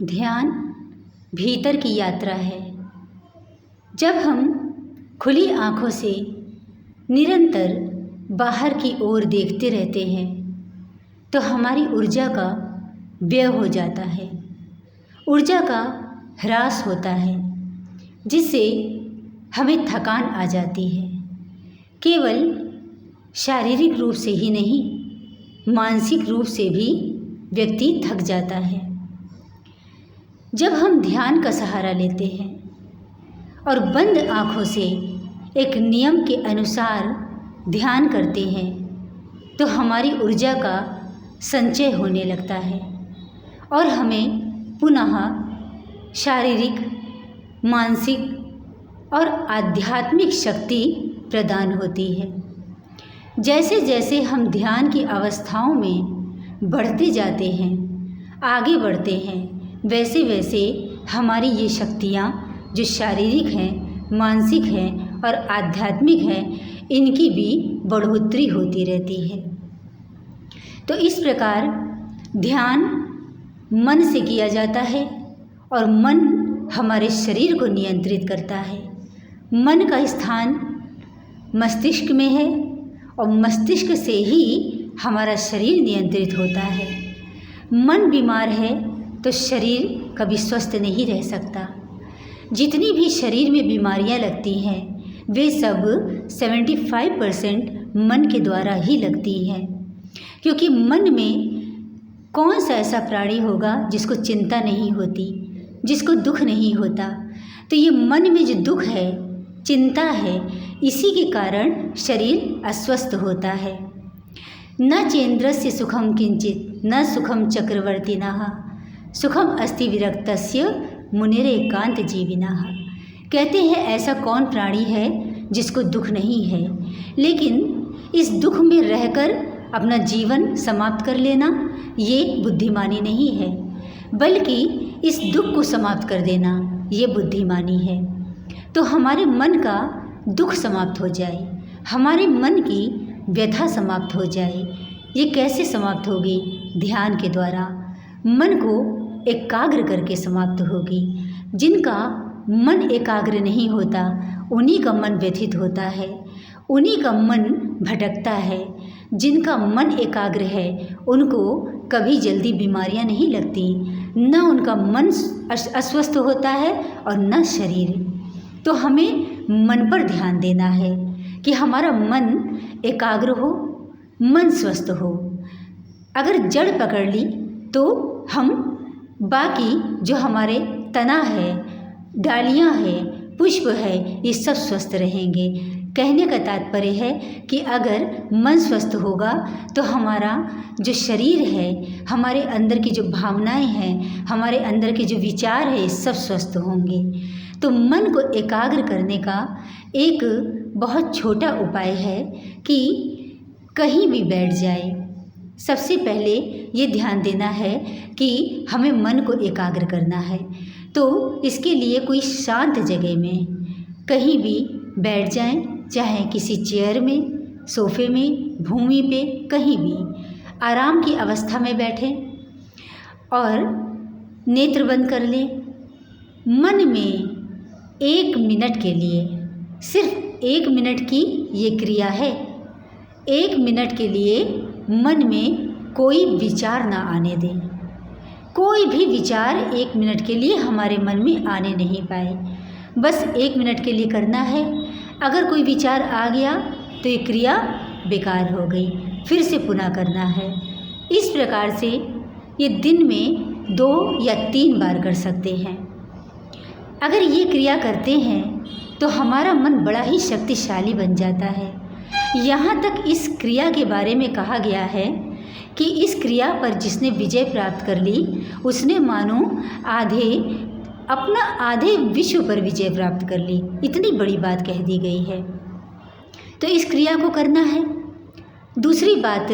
ध्यान भीतर की यात्रा है। जब हम खुली आँखों से निरंतर बाहर की ओर देखते रहते हैं तो हमारी ऊर्जा का व्यय हो जाता है, ऊर्जा का ह्रास होता है, जिससे हमें थकान आ जाती है। केवल शारीरिक रूप से ही नहीं, मानसिक रूप से भी व्यक्ति थक जाता है। जब हम ध्यान का सहारा लेते हैं और बंद आँखों से एक नियम के अनुसार ध्यान करते हैं तो हमारी ऊर्जा का संचय होने लगता है और हमें पुनः शारीरिक, मानसिक और आध्यात्मिक शक्ति प्रदान होती है। जैसे जैसे हम ध्यान की अवस्थाओं में बढ़ते जाते हैं, आगे बढ़ते हैं, वैसे वैसे हमारी ये शक्तियाँ जो शारीरिक हैं, मानसिक हैं और आध्यात्मिक हैं, इनकी भी बढ़ोतरी होती रहती है। तो इस प्रकार ध्यान मन से किया जाता है और मन हमारे शरीर को नियंत्रित करता है। मन का स्थान मस्तिष्क में है और मस्तिष्क से ही हमारा शरीर नियंत्रित होता है। मन बीमार है तो शरीर कभी स्वस्थ नहीं रह सकता। जितनी भी शरीर में बीमारियां लगती हैं वे सब 75% मन के द्वारा ही लगती हैं, क्योंकि मन में कौन सा ऐसा प्राणी होगा जिसको चिंता नहीं होती, जिसको दुख नहीं होता। तो ये मन में जो दुख है, चिंता है, इसी के कारण शरीर अस्वस्थ होता है। न चेन्द्रस्य सुखम किंचित न सुखम चक्रवर्तिनः सुखम अस्ति विरक्तस्य मुनिरेकांत जीविनः। कहते हैं ऐसा कौन प्राणी है जिसको दुख नहीं है, लेकिन इस दुख में रहकर अपना जीवन समाप्त कर लेना ये बुद्धिमानी नहीं है, बल्कि इस दुख को समाप्त कर देना ये बुद्धिमानी है। तो हमारे मन का दुख समाप्त हो जाए, हमारे मन की व्यथा समाप्त हो जाए। ये कैसे समाप्त होगी? ध्यान के द्वारा मन को एकाग्र करके समाप्त होगी। जिनका मन एकाग्र नहीं होता उन्हीं का मन व्यथित होता है, उन्हीं का मन भटकता है। जिनका मन एकाग्र है उनको कभी जल्दी बीमारियां नहीं लगती, न उनका मन अस्वस्थ होता है और न शरीर। तो हमें मन पर ध्यान देना है कि हमारा मन एकाग्र हो, मन स्वस्थ हो। अगर जड़ पकड़ ली तो हम बाकी जो हमारे तना है, डालियाँ हैं, पुष्प है, ये सब स्वस्थ रहेंगे। कहने का तात्पर्य है कि अगर मन स्वस्थ होगा तो हमारा जो शरीर है, हमारे अंदर की जो भावनाएं हैं, हमारे अंदर के जो विचार है, सब स्वस्थ होंगे। तो मन को एकाग्र करने का एक बहुत छोटा उपाय है कि कहीं भी बैठ जाए। सबसे पहले ये ध्यान देना है कि हमें मन को एकाग्र करना है, तो इसके लिए कोई शांत जगह में कहीं भी बैठ जाएं, चाहे किसी चेयर में, सोफे में, भूमि पे, कहीं भी आराम की अवस्था में बैठें और नेत्र बंद कर लें। मन में 1 मिनट के लिए, सिर्फ 1 मिनट की ये क्रिया है। 1 मिनट के लिए मन में कोई विचार ना आने दें। कोई भी विचार 1 मिनट के लिए हमारे मन में आने नहीं पाए। बस 1 मिनट के लिए करना है। अगर कोई विचार आ गया तो ये क्रिया बेकार हो गई, फिर से पुनः करना है। इस प्रकार से ये दिन में 2 या 3 बार कर सकते हैं। अगर ये क्रिया करते हैं तो हमारा मन बड़ा ही शक्तिशाली बन जाता है। यहाँ तक इस क्रिया के बारे में कहा गया है कि इस क्रिया पर जिसने विजय प्राप्त कर ली उसने मानो आधे विश्व पर विजय प्राप्त कर ली। इतनी बड़ी बात कह दी गई है। तो इस क्रिया को करना है। दूसरी बात,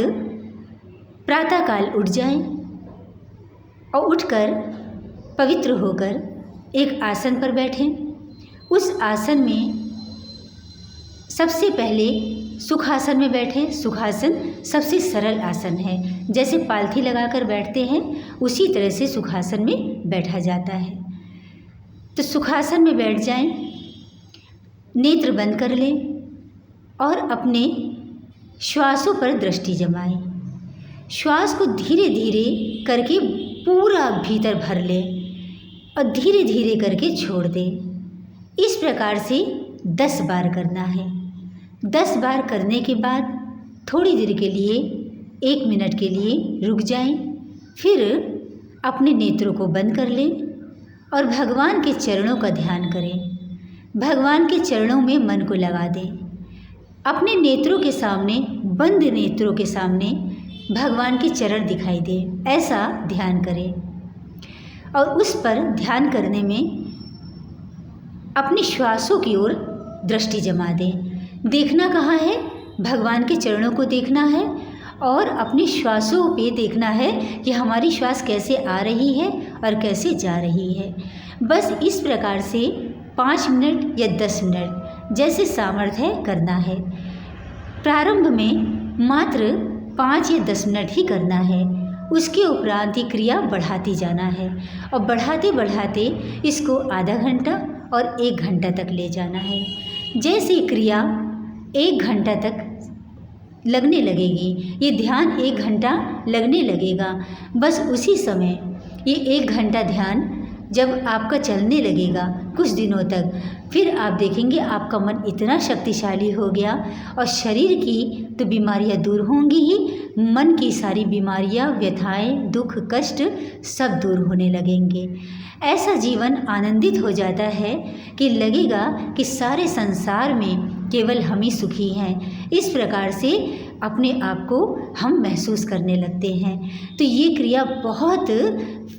प्रातःकाल उठ जाएं और उठकर पवित्र होकर एक आसन पर बैठें। उस आसन में सबसे पहले सुखासन में बैठें। सुखासन सबसे सरल आसन है। जैसे पालथी लगाकर बैठते हैं उसी तरह से सुखासन में बैठा जाता है। तो सुखासन में बैठ जाएं, नेत्र बंद कर लें और अपने श्वासों पर दृष्टि जमाएं। श्वास को धीरे धीरे करके पूरा भीतर भर लें और धीरे धीरे करके छोड़ दें। इस प्रकार से 10 बार करना है। 10 बार करने के बाद थोड़ी देर के लिए 1 मिनट के लिए रुक जाएं, फिर अपने नेत्रों को बंद कर लें और भगवान के चरणों का ध्यान करें। भगवान के चरणों में मन को लगा दें। अपने नेत्रों के सामने, बंद नेत्रों के सामने भगवान के चरण दिखाई दे, ऐसा ध्यान करें। और उस पर ध्यान करने में अपनी श्वासों की ओर दृष्टि जमा दें। देखना कहाँ है? भगवान के चरणों को देखना है और अपनी श्वासों पे देखना है कि हमारी श्वास कैसे आ रही है और कैसे जा रही है। बस इस प्रकार से 5 मिनट या 10 मिनट जैसे सामर्थ्य है करना है। प्रारंभ में मात्र 5 या 10 मिनट ही करना है। उसके उपरांत ये क्रिया बढ़ाती जाना है और बढ़ाते बढ़ाते इसको आधा घंटा और 1 घंटा तक ले जाना है। जैसे क्रिया 1 घंटा तक लगने लगेगी, ये ध्यान 1 घंटा लगने लगेगा, बस उसी समय ये 1 घंटा ध्यान जब आपका चलने लगेगा कुछ दिनों तक, फिर आप देखेंगे आपका मन इतना शक्तिशाली हो गया और शरीर की तो बीमारियां दूर होंगी ही, मन की सारी बीमारियां, व्यथाएं, दुख, कष्ट सब दूर होने लगेंगे। ऐसा जीवन आनंदित हो जाता है कि लगेगा कि सारे संसार में केवल हम ही सुखी हैं। इस प्रकार से अपने आप को हम महसूस करने लगते हैं। तो ये क्रिया बहुत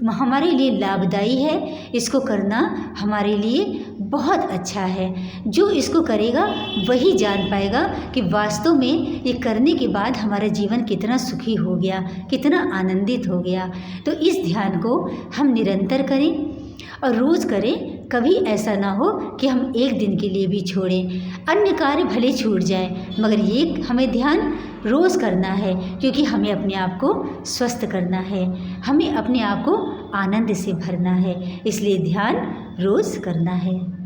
हमारे लिए लाभदायी है। इसको करना हमारे लिए बहुत अच्छा है। जो इसको करेगा वही जान पाएगा कि वास्तव में ये करने के बाद हमारा जीवन कितना सुखी हो गया, कितना आनंदित हो गया। तो इस ध्यान को हम निरंतर करें और रोज़ करें। कभी ऐसा ना हो कि हम 1 दिन के लिए भी छोड़ें। अन्य कार्य भले छूट जाए मगर ये हमें ध्यान रोज़ करना है, क्योंकि हमें अपने आप को स्वस्थ करना है, हमें अपने आप को आनंद से भरना है। इसलिए ध्यान रोज़ करना है।